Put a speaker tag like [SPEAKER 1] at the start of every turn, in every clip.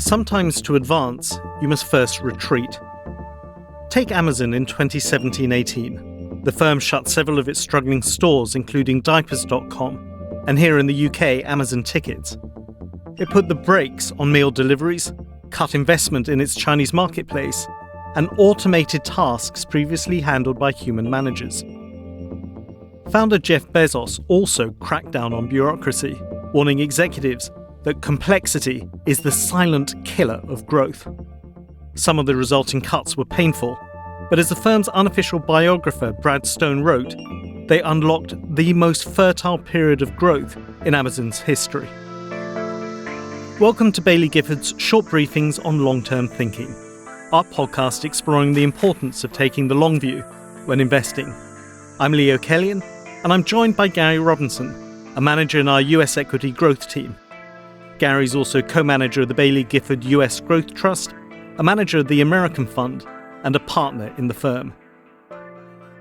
[SPEAKER 1] Sometimes to advance, you must first retreat. Take Amazon in 2017-18. The firm shut several of its struggling stores, including diapers.com, and here in the UK, Amazon Tickets. It put the brakes on meal deliveries, cut investment in its Chinese marketplace, and automated tasks previously handled by human managers. Founder Jeff Bezos also cracked down on bureaucracy, warning executives that complexity is the silent killer of growth. Some of the resulting cuts were painful, but as the firm's unofficial biographer Brad Stone wrote, they unlocked the most fertile period of growth in Amazon's history. Welcome to Baillie Gifford's short briefings on long-term thinking, our podcast exploring the importance of taking the long view when investing. I'm Leo Kellion, and I'm joined by Gary Robinson, a manager in our US equity growth team. Gary's also co-manager of the Baillie Gifford US Growth Trust, a manager of the American Fund, and a partner in the firm.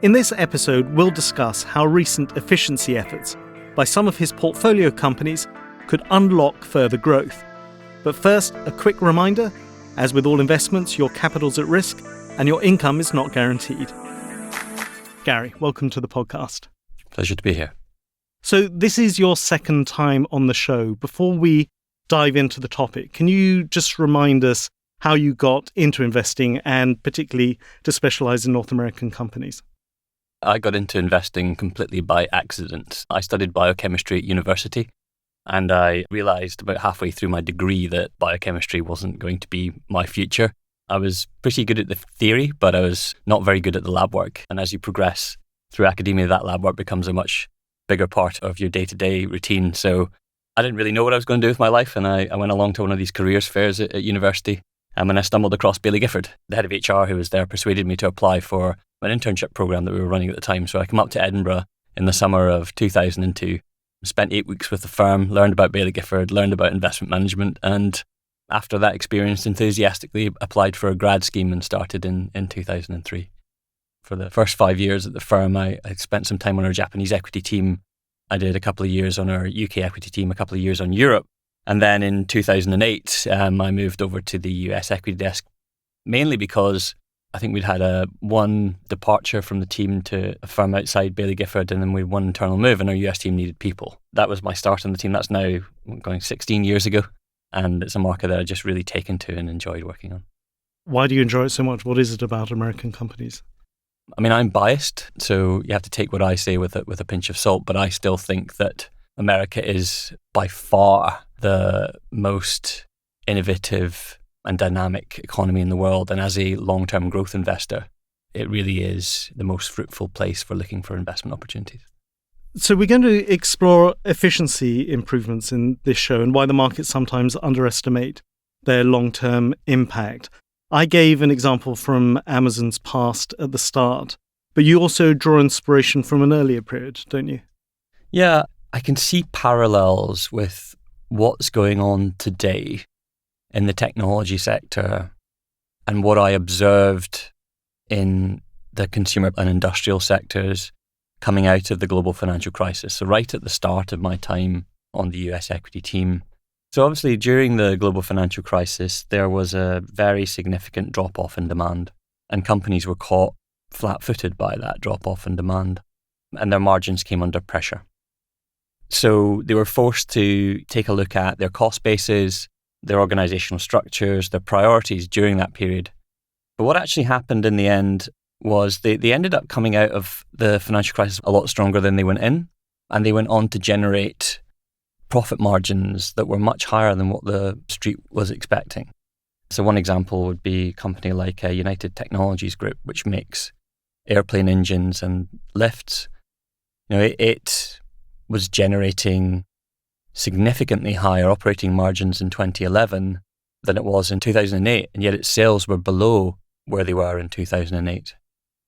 [SPEAKER 1] In this episode, we'll discuss how recent efficiency efforts by some of his portfolio companies could unlock further growth. But first, a quick reminder, as with all investments, your capital's at risk and your income is not guaranteed. Gary, welcome to the podcast.
[SPEAKER 2] Pleasure to be here.
[SPEAKER 1] So this is your second time on the show. Before we dive into the topic, can you just remind us how you got into investing and particularly to specialize in North American companies?
[SPEAKER 2] I got into investing completely by accident. I studied biochemistry at university, and I realized about halfway through my degree that biochemistry wasn't going to be my future. I was pretty good at the theory, but I was not very good at the lab work. And as you progress through academia, that lab work becomes a much bigger part of your day-to-day routine. So I didn't really know what I was going to do with my life, and I went along to one of these careers fairs at university, and I stumbled across Baillie Gifford. The head of HR who was there persuaded me to apply for an internship program that we were running at the time. So I came up to Edinburgh in the summer of 2002, spent 8 weeks with the firm, learned about Baillie Gifford, learned about investment management, and after that experience, enthusiastically applied for a grad scheme and started in 2003. For the first 5 years at the firm, I spent some time on our Japanese equity team. I did a couple of years on our UK equity team, a couple of years on Europe. And then in 2008, I moved over to the US equity desk, mainly because I think we'd had one departure from the team to a firm outside Baillie Gifford, and then we had one internal move, and our US team needed people. That was my start on the team. That's now going 16 years ago, and it's a market that I've just really taken to and enjoyed working on.
[SPEAKER 1] Why do you enjoy it so much? What is it about American companies?
[SPEAKER 2] I mean, I'm biased, so you have to take what I say with a pinch of salt, but I still think that America is by far the most innovative and dynamic economy in the world. And as a long-term growth investor, it really is the most fruitful place for looking for investment opportunities.
[SPEAKER 1] So we're going to explore efficiency improvements in this show and why the markets sometimes underestimate their long-term impact. I gave an example from Amazon's past at the start, but you also draw inspiration from an earlier period, don't you?
[SPEAKER 2] Yeah, I can see parallels with what's going on today in the technology sector and what I observed in the consumer and industrial sectors coming out of the global financial crisis. So right at the start of my time on the US equity team. So obviously during the global financial crisis, there was a very significant drop-off in demand, and companies were caught flat-footed by that drop-off in demand, and their margins came under pressure. So they were forced to take a look at their cost bases, their organizational structures, their priorities during that period. But what actually happened in the end was they ended up coming out of the financial crisis a lot stronger than they went in, and they went on to generate profit margins that were much higher than what the street was expecting. So one example would be a company like United Technologies Group, which makes airplane engines and lifts. It was generating significantly higher operating margins in 2011 than it was in 2008, and yet its sales were below where they were in 2008.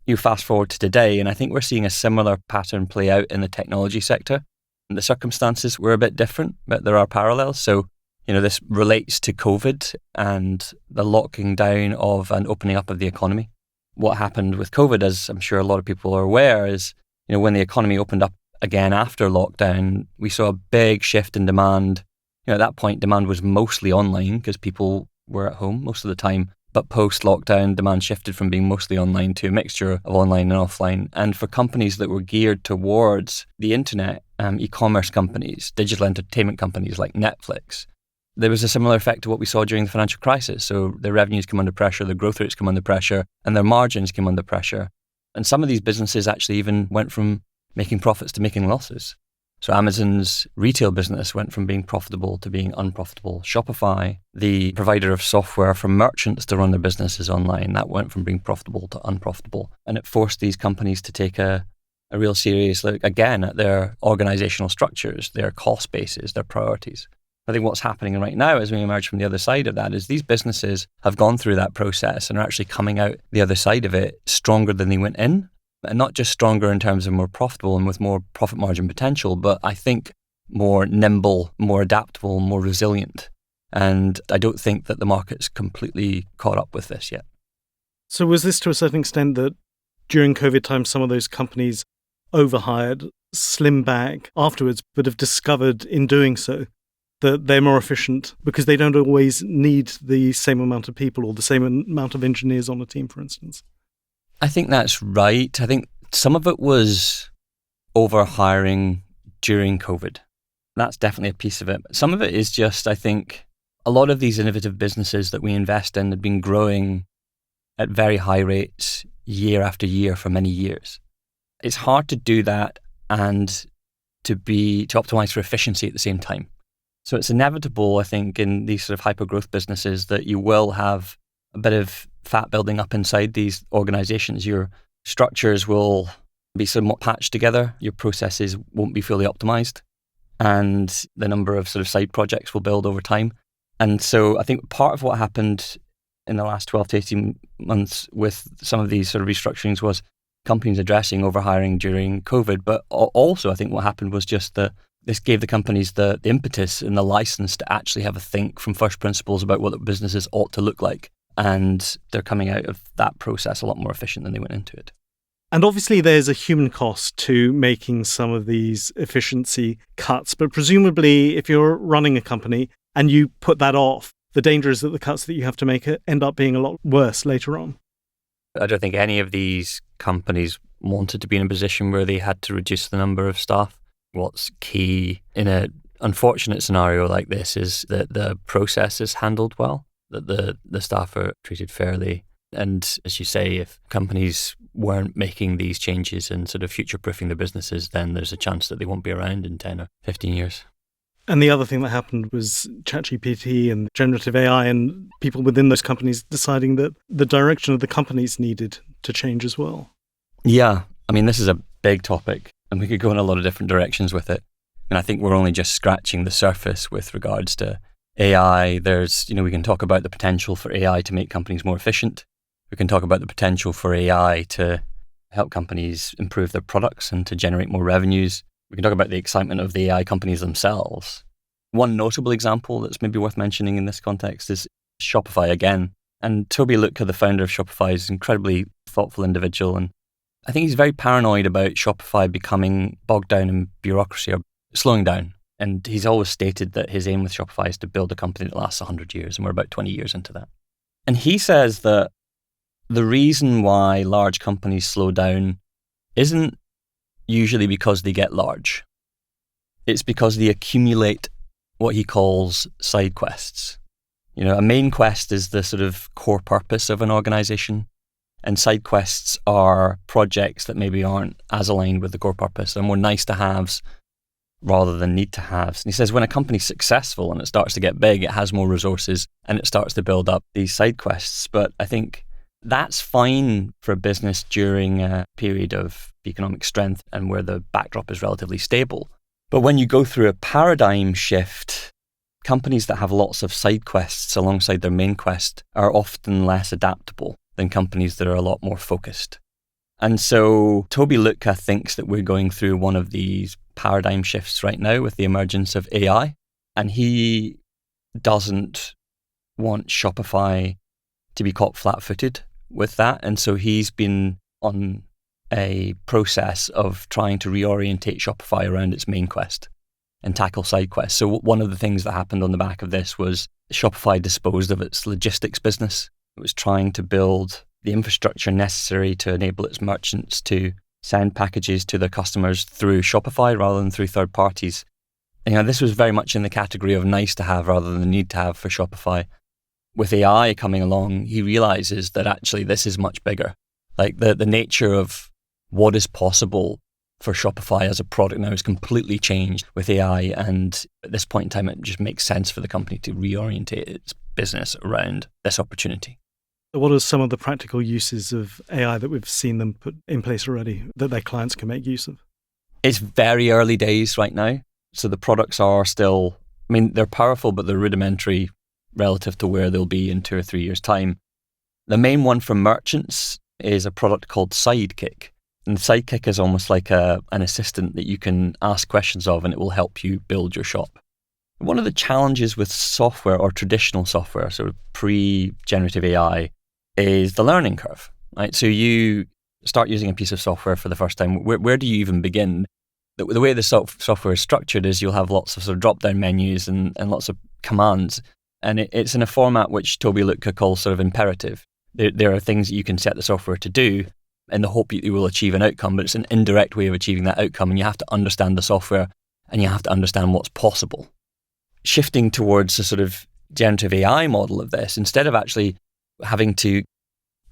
[SPEAKER 2] You fast forward to today, and I think we're seeing a similar pattern play out in the technology sector. The circumstances were a bit different, but there are parallels. So, this relates to COVID and the locking down of and opening up of the economy. What happened with COVID, as I'm sure a lot of people are aware, is, when the economy opened up again after lockdown, we saw a big shift in demand. At that point, demand was mostly online because people were at home most of the time. But post-lockdown, demand shifted from being mostly online to a mixture of online and offline. And for companies that were geared towards the internet, e-commerce companies, digital entertainment companies like Netflix, there was a similar effect to what we saw during the financial crisis. So their revenues come under pressure, their growth rates come under pressure, and their margins came under pressure. And some of these businesses actually even went from making profits to making losses. So Amazon's retail business went from being profitable to being unprofitable. Shopify, the provider of software for merchants to run their businesses online, that went from being profitable to unprofitable. And it forced these companies to take a real serious look, again, at their organizational structures, their cost bases, their priorities. I think what's happening right now as we emerge from the other side of that is these businesses have gone through that process and are actually coming out the other side of it stronger than they went in. And not just stronger in terms of more profitable and with more profit margin potential, but I think more nimble, more adaptable, more resilient. And I don't think that the market's completely caught up with this yet.
[SPEAKER 1] So was this to a certain extent that during COVID times, some of those companies overhired, slimmed back afterwards, but have discovered in doing so that they're more efficient because they don't always need the same amount of people or the same amount of engineers on a team, for instance?
[SPEAKER 2] I think that's right. I think some of it was over-hiring during COVID. That's definitely a piece of it. Some of it is just, I think, a lot of these innovative businesses that we invest in have been growing at very high rates year after year for many years. It's hard to do that and to optimize for efficiency at the same time. So it's inevitable, I think, in these sort of hyper-growth businesses that you will have a bit of fat building up inside these organizations. Your structures will be somewhat patched together. Your processes won't be fully optimized. And the number of sort of side projects will build over time. And so I think part of what happened in the last 12 to 18 months with some of these sort of restructurings was companies addressing overhiring during COVID. But also I think what happened was just that this gave the companies the impetus and the license to actually have a think from first principles about what the businesses ought to look like. And they're coming out of that process a lot more efficient than they went into it.
[SPEAKER 1] And obviously there's a human cost to making some of these efficiency cuts. But presumably if you're running a company and you put that off, the danger is that the cuts that you have to make end up being a lot worse later on.
[SPEAKER 2] I don't think any of these companies wanted to be in a position where they had to reduce the number of staff. What's key in an unfortunate scenario like this is that the process is handled well, that the staff are treated fairly. And as you say, if companies weren't making these changes and sort of future-proofing their businesses, then there's a chance that they won't be around in 10 or 15 years.
[SPEAKER 1] And the other thing that happened was ChatGPT and generative AI and people within those companies deciding that the direction of the companies needed to change as well. Yeah.
[SPEAKER 2] I mean, this is a big topic and we could go in a lot of different directions with it. And I think we're only just scratching the surface with regards to AI. We can talk about the potential for AI to make companies more efficient. We can talk about the potential for AI to help companies improve their products and to generate more revenues. We can talk about the excitement of the AI companies themselves. One notable example that's maybe worth mentioning in this context is Shopify again. And Toby Lutka, the founder of Shopify, is an incredibly thoughtful individual. And I think he's very paranoid about Shopify becoming bogged down in bureaucracy or slowing down. And he's always stated that his aim with Shopify is to build a company that lasts 100 years. And we're about 20 years into that. And he says that the reason why large companies slow down isn't usually because they get large. It's because they accumulate what he calls side quests. A main quest is the sort of core purpose of an organization, and side quests are projects that maybe aren't as aligned with the core purpose. They're more nice to haves rather than need to haves. And he says when a company's successful and it starts to get big, it has more resources and it starts to build up these side quests. But I think that's fine for a business during a period of economic strength and where the backdrop is relatively stable. But when you go through a paradigm shift, companies that have lots of side quests alongside their main quest are often less adaptable than companies that are a lot more focused. And so Toby Lutka thinks that we're going through one of these paradigm shifts right now with the emergence of AI. And he doesn't want Shopify to be caught flat-footed with that. And so he's been on a process of trying to reorientate Shopify around its main quest and tackle side quests. So one of the things that happened on the back of this was Shopify disposed of its logistics business. It was trying to build the infrastructure necessary to enable its merchants to send packages to their customers through Shopify rather than through third parties. And, this was very much in the category of nice to have rather than need to have for Shopify. With AI coming along, he realizes that actually this is much bigger. Like the nature of what is possible for Shopify as a product now has completely changed with AI. And at this point in time, it just makes sense for the company to reorientate its business around this opportunity.
[SPEAKER 1] What are some of the practical uses of AI that we've seen them put in place already that their clients can make use of?
[SPEAKER 2] It's very early days right now. So the products are still, they're powerful, but they're rudimentary relative to where they'll be in 2 or 3 years' time. The main one for merchants is a product called Sidekick. And Sidekick is almost like an assistant that you can ask questions of, and it will help you build your shop. One of the challenges with software or traditional software, sort of pre-generative AI, is the learning curve, right? So you start using a piece of software for the first time. Where do you even begin? The way the software is structured is you'll have lots of sort of drop-down menus and lots of commands. And it's in a format which Toby Lutka calls sort of imperative. There are things that you can set the software to do in the hope that you will achieve an outcome, but it's an indirect way of achieving that outcome. And you have to understand the software and you have to understand what's possible. Shifting towards a sort of generative AI model of this, instead of actually having to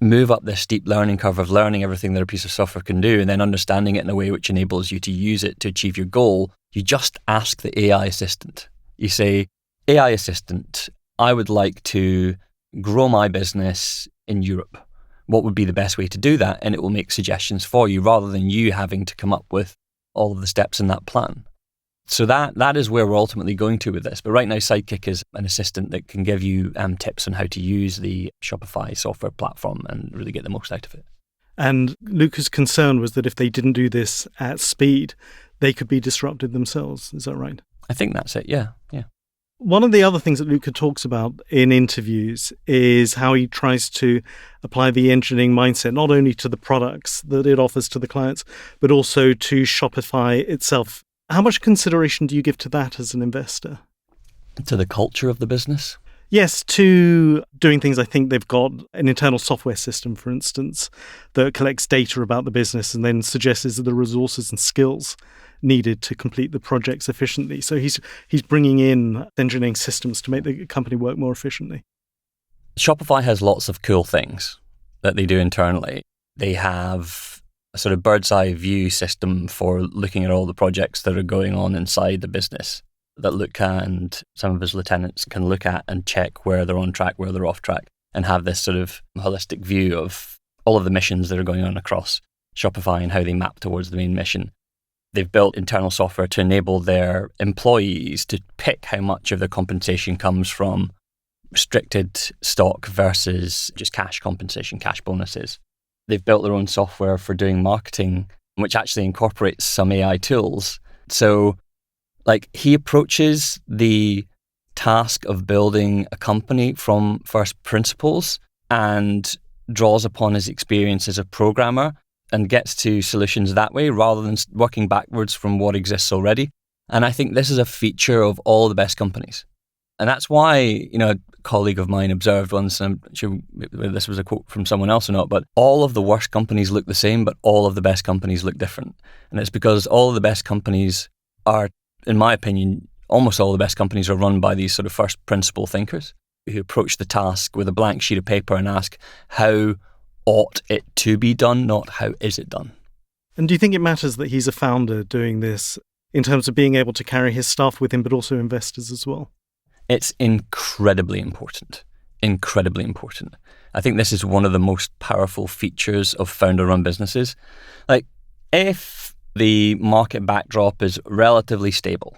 [SPEAKER 2] move up this steep learning curve of learning everything that a piece of software can do and then understanding it in a way which enables you to use it to achieve your goal, you just ask the AI assistant. You say, AI assistant, I would like to grow my business in Europe. What would be the best way to do that? And it will make suggestions for you rather than you having to come up with all of the steps in that plan. So that is where we're ultimately going to with this. But right now, Sidekick is an assistant that can give you tips on how to use the Shopify software platform and really get the most out of it.
[SPEAKER 1] And Luca's concern was that if they didn't do this at speed, they could be disrupted themselves. Is that right?
[SPEAKER 2] I think that's it, yeah.
[SPEAKER 1] One of the other things that Luca talks about in interviews is how he tries to apply the engineering mindset not only to the products that it offers to the clients, but also to Shopify itself. How much consideration do you give to that as an investor?
[SPEAKER 2] To the culture of the business?
[SPEAKER 1] Yes, to doing things. I think they've got an internal software system, for instance, that collects data about the business and then suggests the resources and skills needed to complete the projects efficiently. So he's bringing in engineering systems to make the company work more efficiently.
[SPEAKER 2] Shopify has lots of cool things that they do internally. They have a sort of bird's eye view system for looking at all the projects that are going on inside the business that Luca and some of his lieutenants can look at and check where they're on track, where they're off track, and have this sort of holistic view of all of the missions that are going on across Shopify and how they map towards the main mission. They've built internal software to enable their employees to pick how much of their compensation comes from restricted stock versus just cash compensation, cash bonuses. They've built their own software for doing marketing, which actually incorporates some AI tools. So, he approaches the task of building a company from first principles and draws upon his experience as a programmer and gets to solutions that way rather than working backwards from what exists already. And I think this is a feature of all the best companies. And that's why, a colleague of mine observed once, and I'm sure this was a quote from someone else or not, but all of the worst companies look the same, but all of the best companies look different. And it's because all of the best companies are, in my opinion, almost all the best companies are run by these sort of first principle thinkers who approach the task with a blank sheet of paper and ask, how ought it to be done, not how is it done?
[SPEAKER 1] And do you think it matters that he's a founder doing this in terms of being able to carry his staff with him, but also investors as well?
[SPEAKER 2] It's incredibly important. Incredibly important. I think this is one of the most powerful features of founder-run businesses. If the market backdrop is relatively stable,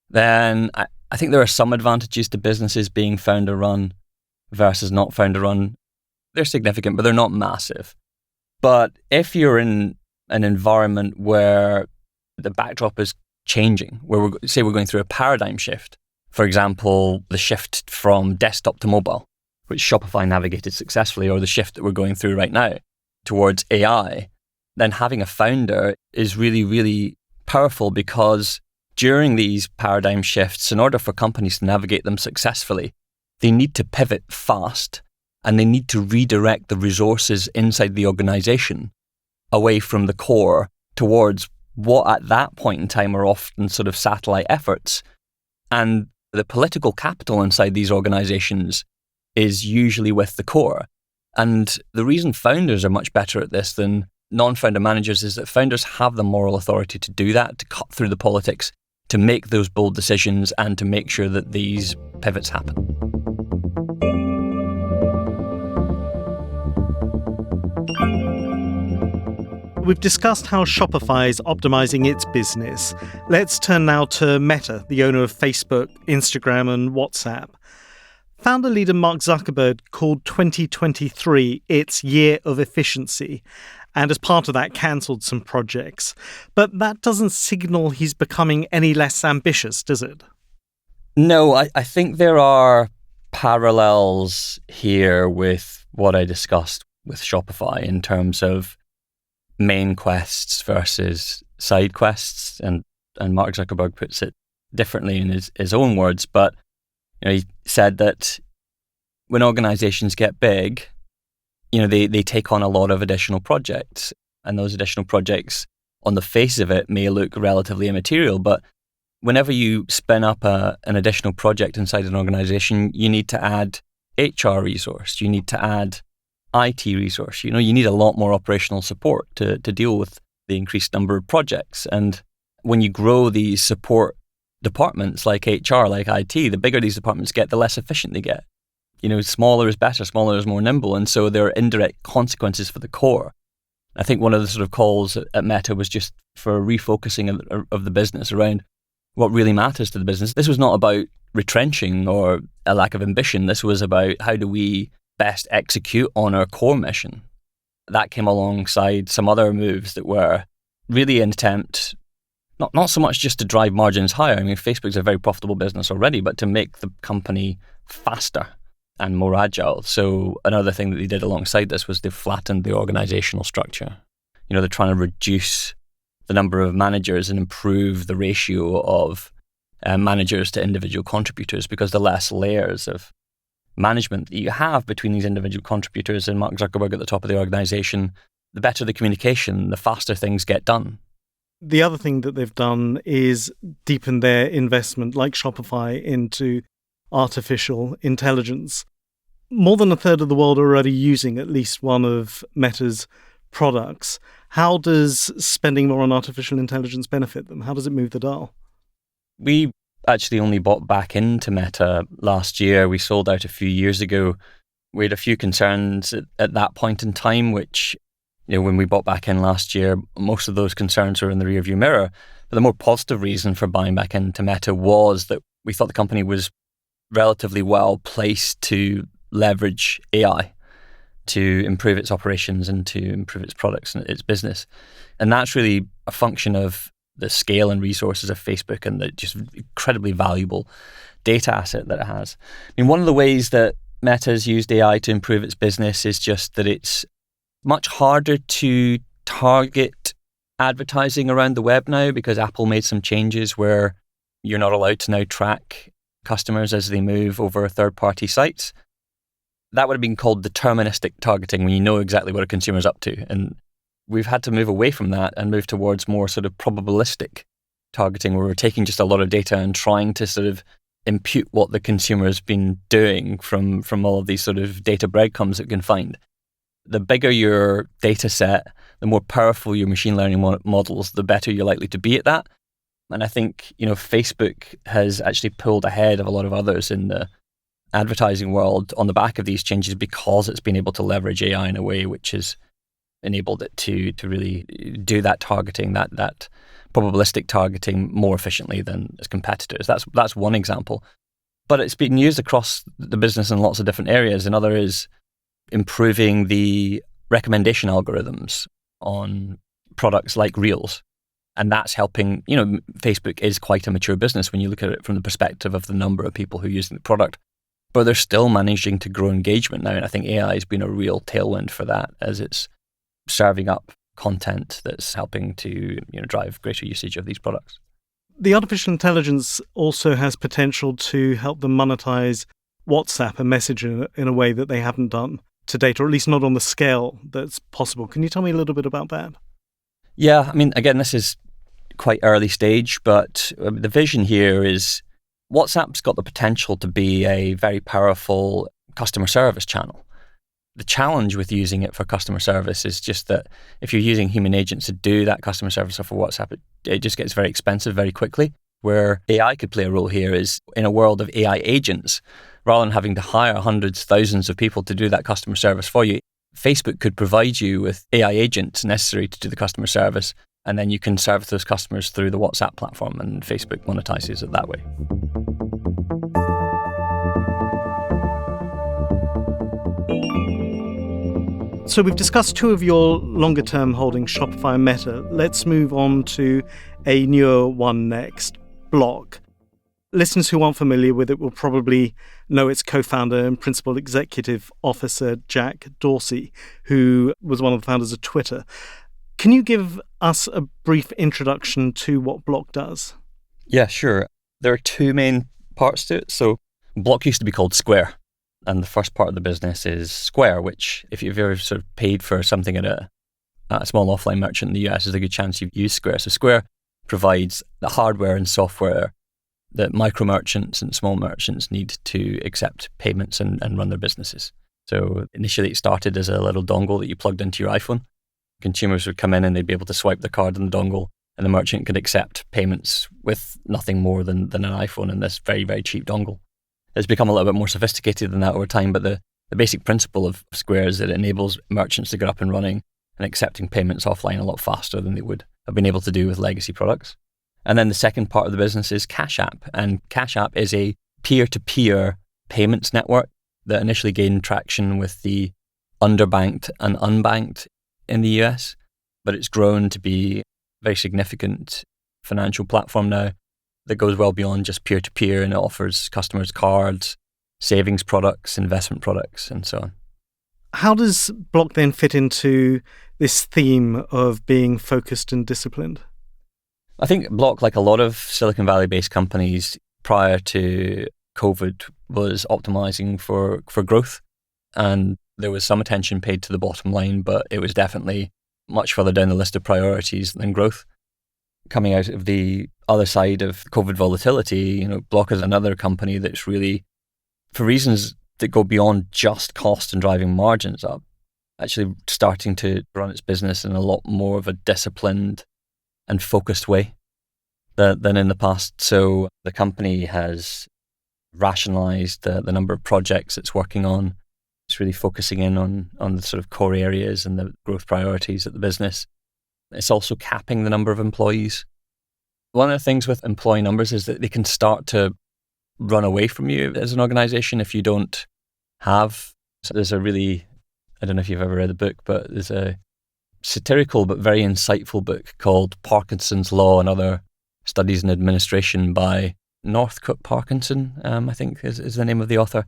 [SPEAKER 2] then I think there are some advantages to businesses being founder-run versus not founder-run. They're significant, but they're not massive. But if you're in an environment where the backdrop is changing, where we're going through a paradigm shift, for example, the shift from desktop to mobile, which Shopify navigated successfully, or the shift that we're going through right now towards AI, then having a founder is really, really powerful because during these paradigm shifts, in order for companies to navigate them successfully, they need to pivot fast and they need to redirect the resources inside the organization away from the core towards what at that point in time are often sort of satellite efforts. And the political capital inside these organizations is usually with the core. And the reason founders are much better at this than non-founder managers is that founders have the moral authority to do that, to cut through the politics, to make those bold decisions and to make sure that these pivots happen.
[SPEAKER 1] We've discussed how Shopify is optimizing its business. Let's turn now to Meta, the owner of Facebook, Instagram, and WhatsApp. Founder leader Mark Zuckerberg called 2023 its year of efficiency, and as part of that cancelled some projects. But that doesn't signal he's becoming any less ambitious, does it?
[SPEAKER 2] No, I think there are parallels here with what I discussed with Shopify in terms of main quests versus side quests, and Mark Zuckerberg puts it differently in his own words, but he said that when organizations get big, they take on a lot of additional projects, and those additional projects on the face of it may look relatively immaterial, but whenever you spin up an additional project inside an organization, you need to add HR resource, you need to add IT resource, you need a lot more operational support to deal with the increased number of projects. And when you grow these support departments like HR, like IT, the bigger these departments get, the less efficient they get. Smaller is better, smaller is more nimble. And so there are indirect consequences for the core. I think one of the sort of calls at Meta was just for refocusing of the business around what really matters to the business. This was not about retrenching or a lack of ambition. This was about how do we best execute on our core mission. That came alongside some other moves that were really an attempt, not so much just to drive margins higher. I mean, Facebook's a very profitable business already, but to make the company faster and more agile. So another thing that they did alongside this was they flattened the organizational structure. They're trying to reduce the number of managers and improve the ratio of managers to individual contributors, because the less layers of management that you have between these individual contributors and Mark Zuckerberg at the top of the organization, the better the communication, the faster things get done.
[SPEAKER 1] The other thing that they've done is deepen their investment, like Shopify, into artificial intelligence. More than a third of the world are already using at least one of Meta's products. How does spending more on artificial intelligence benefit them? How does it move the dial?
[SPEAKER 2] We actually only bought back into Meta last year. We sold out a few years ago. We had a few concerns at that point in time, which, when we bought back in last year, most of those concerns were in the rearview mirror. But the more positive reason for buying back into Meta was that we thought the company was relatively well placed to leverage AI to improve its operations and to improve its products and its business. And that's really a function of the scale and resources of Facebook and the just incredibly valuable data asset that it has. I mean, one of the ways that Meta has used AI to improve its business is just that it's much harder to target advertising around the web now, because Apple made some changes where you're not allowed to now track customers as they move over third-party sites. That would have been called deterministic targeting, when you know exactly what a consumer's up to. And we've had to move away from that and move towards more sort of probabilistic targeting, where we're taking just a lot of data and trying to sort of impute what the consumer has been doing from all of these sort of data breadcrumbs that we can find. The bigger your data set, the more powerful your machine learning models, the better you're likely to be at that. And I think, Facebook has actually pulled ahead of a lot of others in the advertising world on the back of these changes, because it's been able to leverage AI in a way which has enabled it to really do that targeting, that probabilistic targeting more efficiently than its competitors. That's one example. But it's been used across the business in lots of different areas. Another is improving the recommendation algorithms on products like Reels. And that's helping, Facebook is quite a mature business when you look at it from the perspective of the number of people who are using the product. But they're still managing to grow engagement now. And I think AI has been a real tailwind for that, as it's serving up content that's helping to drive greater usage of these products.
[SPEAKER 1] The artificial intelligence also has potential to help them monetize WhatsApp and Messenger in a way that they haven't done to date, or at least not on the scale that's possible. Can you tell me a little bit about that?
[SPEAKER 2] Yeah, I mean, again, this is quite early stage, but the vision here is WhatsApp's got the potential to be a very powerful customer service channel. The challenge with using it for customer service is just that if you're using human agents to do that customer service off of WhatsApp, it just gets very expensive very quickly. Where AI could play a role here is in a world of AI agents, rather than having to hire hundreds, thousands of people to do that customer service for you, Facebook could provide you with AI agents necessary to do the customer service, and then you can service those customers through the WhatsApp platform, and Facebook monetizes it that way.
[SPEAKER 1] So we've discussed two of your longer-term holdings, Shopify and Meta. Let's move on to a newer one next, Block. Listeners who aren't familiar with it will probably know its co-founder and principal executive officer, Jack Dorsey, who was one of the founders of Twitter. Can you give us a brief introduction to what Block does?
[SPEAKER 2] Yeah, sure. There are two main parts to it. So Block used to be called Square. And the first part of the business is Square, which if you've ever sort of paid for something at a small offline merchant in the US, there's a good chance you've used Square. So Square provides the hardware and software that micro merchants and small merchants need to accept payments and run their businesses. So initially it started as a little dongle that you plugged into your iPhone. Consumers would come in and they'd be able to swipe the card in the dongle, and the merchant could accept payments with nothing more than an iPhone in this very, very cheap dongle. It's become a little bit more sophisticated than that over time, but the basic principle of Square is that it enables merchants to get up and running and accepting payments offline a lot faster than they would have been able to do with legacy products. And then the second part of the business is Cash App. And Cash App is a peer-to-peer payments network that initially gained traction with the underbanked and unbanked in the US, but it's grown to be a very significant financial platform now that goes well beyond just peer-to-peer, and it offers customers cards, savings products, investment products, and so on.
[SPEAKER 1] How does Block then fit into this theme of being focused and disciplined?
[SPEAKER 2] I think Block, like a lot of Silicon Valley-based companies prior to COVID, was optimizing for growth. And there was some attention paid to the bottom line, but it was definitely much further down the list of priorities than growth. Coming out of the other side of COVID volatility, Block is another company that's really, for reasons that go beyond just cost and driving margins up, actually starting to run its business in a lot more of a disciplined and focused way than in the past. So the company has rationalized the number of projects it's working on. It's really focusing in on the sort of core areas and the growth priorities of the business. It's also capping the number of employees. One of the things with employee numbers is that they can start to run away from you as an organization if you don't have. So there's a really, I don't know if you've ever read the book, but there's a satirical but very insightful book called Parkinson's Law and Other Studies in Administration by Northcote Parkinson, I think is the name of the author.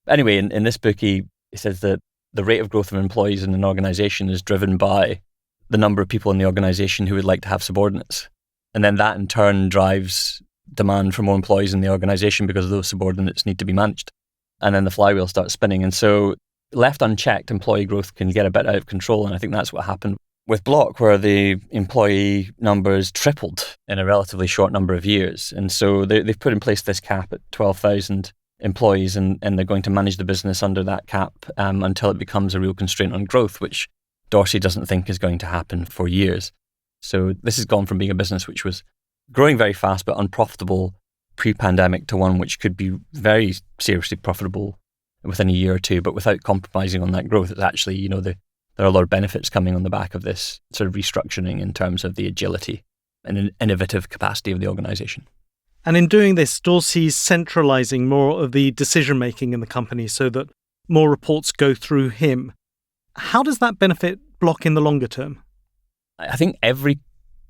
[SPEAKER 2] Anyway, in this book, he says that the rate of growth of employees in an organization is driven by the number of people in the organization who would like to have subordinates. And then that in turn drives demand for more employees in the organization because those subordinates need to be managed. And then the flywheel starts spinning. And so left unchecked, employee growth can get a bit out of control. And I think that's what happened with Block, where the employee numbers tripled in a relatively short number of years. And so they've put in place this cap at 12,000 employees, and they're going to manage the business under that cap until it becomes a real constraint on growth, which Dorsey doesn't think is going to happen for years. So this has gone from being a business which was growing very fast but unprofitable pre-pandemic to one which could be very seriously profitable within a year or two, but without compromising on that growth. It's actually, there are a lot of benefits coming on the back of this sort of restructuring in terms of the agility and innovative capacity of the organization.
[SPEAKER 1] And in doing this, Dorsey's centralizing more of the decision-making in the company so that more reports go through him. How does that benefit Block in the longer term?
[SPEAKER 2] I think every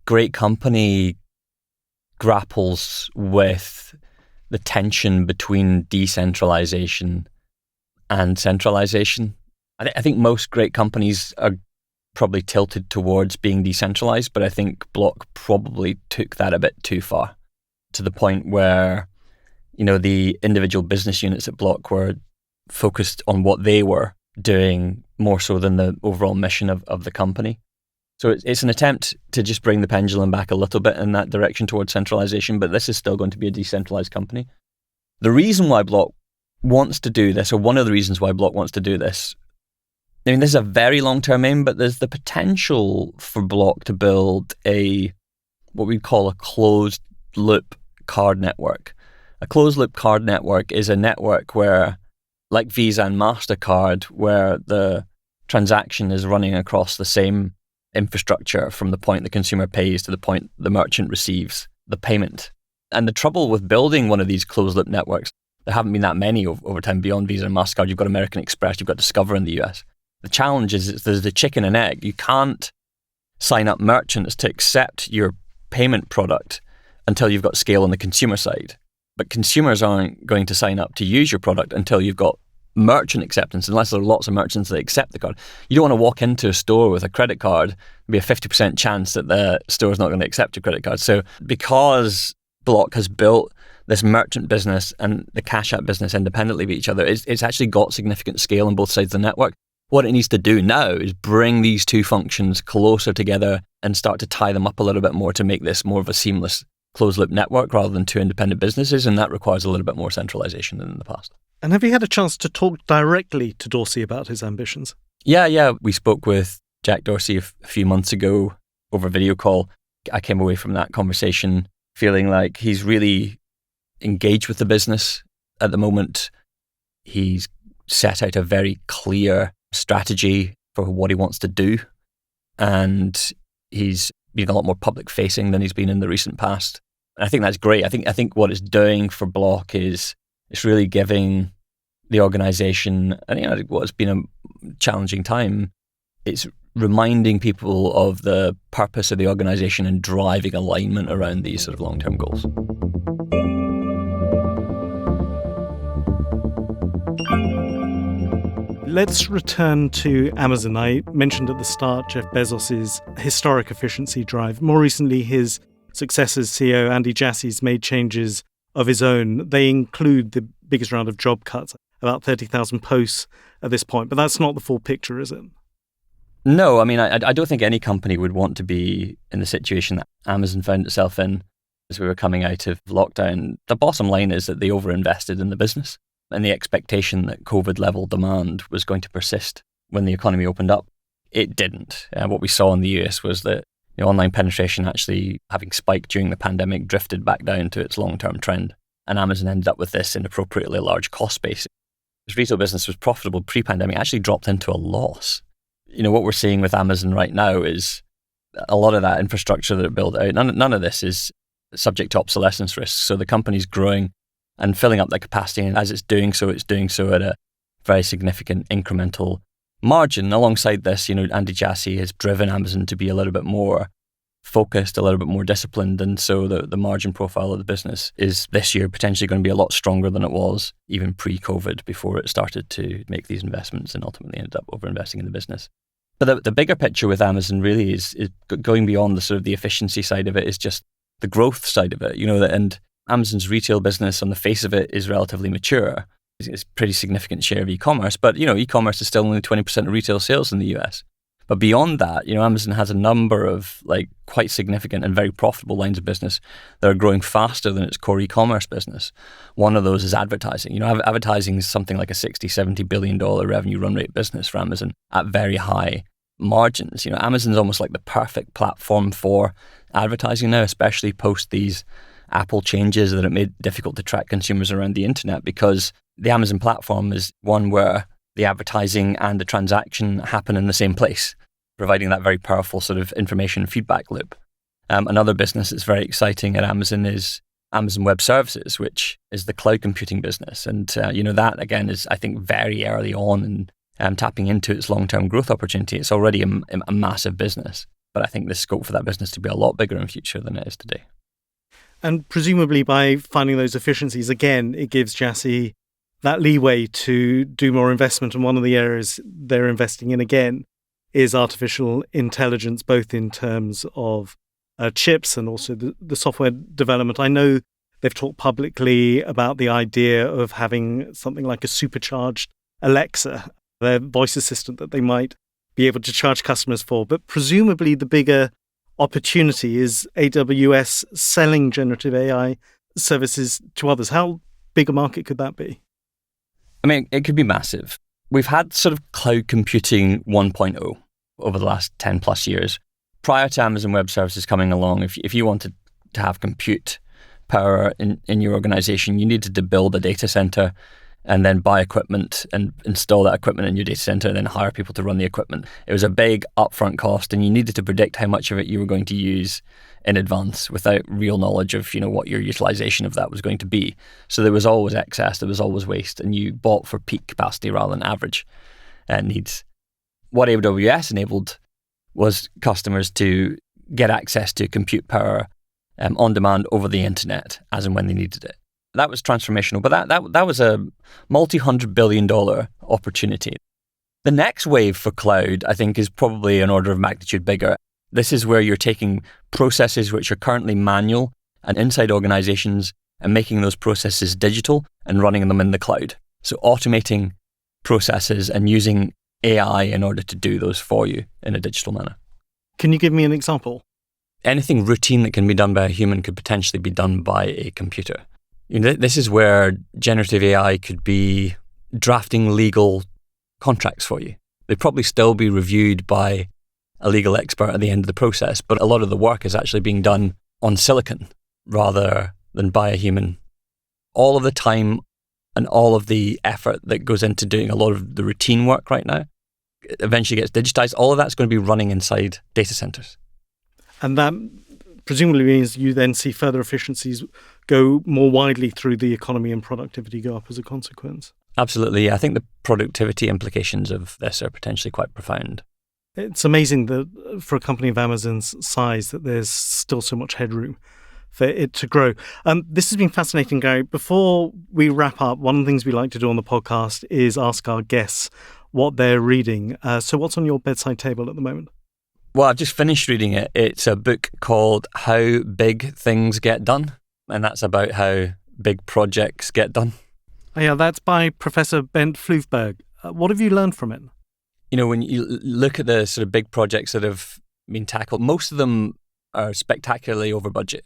[SPEAKER 2] great company grapples with the tension between decentralization and centralization. I think most great companies are probably tilted towards being decentralized, but I think Block probably took that a bit too far, to the point where the individual business units at Block were focused on what they were doing more so than the overall mission of the company. So it's an attempt to just bring the pendulum back a little bit in that direction towards centralization, but this is still going to be a decentralized company. The reason why Block wants to do this, or one of the reasons why Block wants to do this, I mean, this is a very long-term aim, but there's the potential for Block to build what we call a closed-loop card network. A closed-loop card network is a network where, like Visa and MasterCard, where the transaction is running across the same infrastructure from the point the consumer pays to the point the merchant receives the payment. And the trouble with building one of these closed-loop networks, there haven't been that many over time beyond Visa and MasterCard. You've got American Express, you've got Discover in the US. The challenge is there's the chicken and egg. You can't sign up merchants to accept your payment product until you've got scale on the consumer side. But consumers aren't going to sign up to use your product until you've got merchant acceptance, unless there are lots of merchants that accept the card. You don't want to walk into a store with a credit card and be a 50% chance that the store is not going to accept your credit card. So because Block has built this merchant business and the Cash App business independently of each other, it's actually got significant scale on both sides of the network. What it needs to do now is bring these two functions closer together and start to tie them up a little bit more to make this more of a seamless closed-loop network rather than two independent businesses, and that requires a little bit more centralization than in the past.
[SPEAKER 1] And have you had a chance to talk directly to Dorsey about his ambitions?
[SPEAKER 2] Yeah. We spoke with Jack Dorsey a few months ago over a video call. I came away from that conversation feeling like he's really engaged with the business at the moment. He's set out a very clear strategy for what he wants to do, and he's been a lot more public facing than he's been in the recent past. And I think that's great. I think what it's doing for Block is it's really giving the organization, and what's been a challenging time, it's reminding people of the purpose of the organization and driving alignment around these sort of long-term goals.
[SPEAKER 1] Let's return to Amazon. I mentioned at the start Jeff Bezos's historic efficiency drive. More recently, his successor's CEO, Andy Jassy's made changes of his own. They include the biggest round of job cuts, about 30,000 posts at this point. But that's not the full picture, is it?
[SPEAKER 2] No, I mean, I don't think any company would want to be in the situation that Amazon found itself in as we were coming out of lockdown. The bottom line is that they overinvested in the business, and the expectation that COVID-level demand was going to persist when the economy opened up. It didn't. What we saw in the US was that online penetration actually, having spiked during the pandemic, drifted back down to its long-term trend. And Amazon ended up with this inappropriately large cost base. Its retail business was profitable pre-pandemic, actually dropped into a loss. What we're seeing with Amazon right now is a lot of that infrastructure that it built out, none of this is subject to obsolescence risks. So the company's growing and filling up that capacity, and as it's doing so at a very significant incremental margin. Alongside this, Andy Jassy has driven Amazon to be a little bit more focused, a little bit more disciplined, and so the margin profile of the business is this year potentially going to be a lot stronger than it was even pre-COVID, before it started to make these investments and ultimately ended up overinvesting in the business. But the bigger picture with Amazon really is going beyond the sort of the efficiency side of it, is just the growth side of it, and Amazon's retail business on the face of it is relatively mature. It's a pretty significant share of e-commerce, but e-commerce is still only 20% of retail sales in the US. But beyond that, Amazon has a number of quite significant and very profitable lines of business that are growing faster than its core e-commerce business. One of those is advertising. Advertising is something like a $60-70 billion revenue run rate business for Amazon at very high margins. Amazon's almost like the perfect platform for advertising now, especially post these Apple changes that it made difficult to track consumers around the internet, because the Amazon platform is one where the advertising and the transaction happen in the same place, providing that very powerful sort of information feedback loop. Another business that's very exciting at Amazon is Amazon Web Services, which is the cloud computing business. And, that, again, is, I think, very early on and tapping into its long-term growth opportunity. It's already a massive business, but I think there's scope for that business to be a lot bigger in future than it is today.
[SPEAKER 1] And presumably by finding those efficiencies, again, it gives Jassy that leeway to do more investment. And one of the areas they're investing in, again, is artificial intelligence, both in terms of chips and also the software development. I know They've talked publicly about the idea of having something like a supercharged Alexa, their voice assistant that they might be able to charge customers for. But presumably the bigger opportunity is AWS selling generative AI services to others. How big a market could that be?
[SPEAKER 2] I mean, it could be massive. We've had sort of cloud computing 1.0 over the last 10 plus years. Prior to Amazon Web Services coming along, if you wanted to have compute power in your organization, you needed to build a data center and then buy equipment and install that equipment in your data center and then hire people to run the equipment. It was a big upfront cost, and you needed to predict how much of it you were going to use in advance without real knowledge of, what your utilization of that was going to be. So there was always excess, there was always waste, and you bought for peak capacity rather than average needs. What AWS enabled was customers to get access to compute power on demand over the internet as and when they needed it. That was transformational, but that was a multi-$100 billion opportunity. The next wave for cloud, I think, is probably an order of magnitude bigger. This is where you're taking processes which are currently manual and inside organizations and making those processes digital and running them in the cloud. So automating processes and using AI in order to do those for you in a digital manner.
[SPEAKER 1] Can you give me an example?
[SPEAKER 2] Anything routine that can be done by a human could potentially be done by a computer. This is where generative AI could be drafting legal contracts for you. They'd probably still be reviewed by a legal expert at the end of the process, but a lot of the work is actually being done on silicon rather than by a human. All of the time and all of the effort that goes into doing a lot of the routine work right now eventually gets digitized. All of that's going to be running inside data centers.
[SPEAKER 1] And that presumably means you then see further efficiencies go more widely through the economy and productivity go up as a consequence.
[SPEAKER 2] Absolutely. I think the productivity implications of this are potentially quite profound.
[SPEAKER 1] It's amazing that for a company of Amazon's size that there's still so much headroom for it to grow. This has been fascinating, Gary. Before we wrap up, one of the things we like to do on the podcast is ask our guests what they're reading. So what's on your bedside table at the moment?
[SPEAKER 2] Well, I've just finished reading it. It's a book called How Big Things Get Done, and that's about how big projects get done.
[SPEAKER 1] Oh, yeah, that's by Professor Bent Floofberg. What have you learned from it?
[SPEAKER 2] When you look at the sort of big projects that have been tackled, most of them are spectacularly over budget.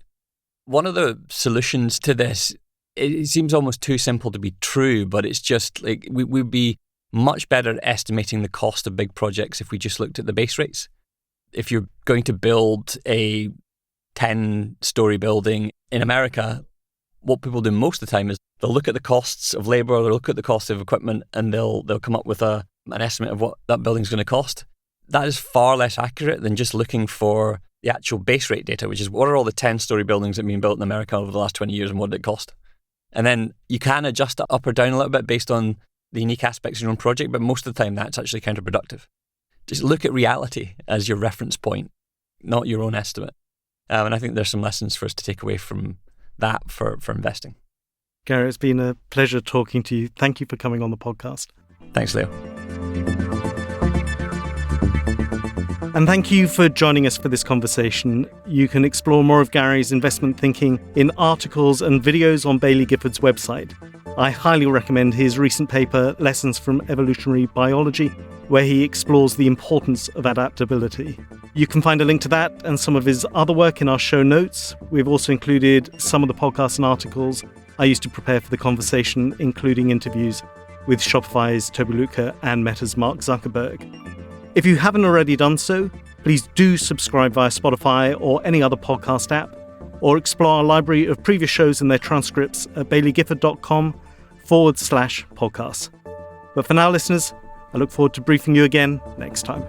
[SPEAKER 2] One of the solutions to this, it seems almost too simple to be true, but it's just like we'd be much better at estimating the cost of big projects if we just looked at the base rates. If you're going to build a 10-story building in America, what people do most of the time is they'll look at the costs of labor, or they'll look at the cost of equipment, and they'll come up with an estimate of what that building's going to cost. That is far less accurate than just looking for the actual base rate data, which is what are all the 10-story buildings that have been built in America over the last 20 years and what did it cost? And then you can adjust it up or down a little bit based on the unique aspects of your own project, but most of the time that's actually counterproductive. Just look at reality as your reference point, not your own estimate. And I think there's some lessons for us to take away from that for investing.
[SPEAKER 1] Gary, it's been a pleasure talking to you. Thank you for coming on the podcast.
[SPEAKER 2] Thanks, Leo.
[SPEAKER 1] And thank you for joining us for this conversation. You can explore more of Gary's investment thinking in articles and videos on Baillie Gifford's website. I highly recommend his recent paper, Lessons from Evolutionary Biology, where he explores the importance of adaptability. You can find a link to that and some of his other work in our show notes. We've also included some of the podcasts and articles I used to prepare for the conversation, including interviews with Shopify's Toby Luca and Meta's Mark Zuckerberg. If you haven't already done so, please do subscribe via Spotify or any other podcast app, or explore our library of previous shows and their transcripts at baileygifford.com/podcasts. But for now, listeners, I look forward to briefing you again next time.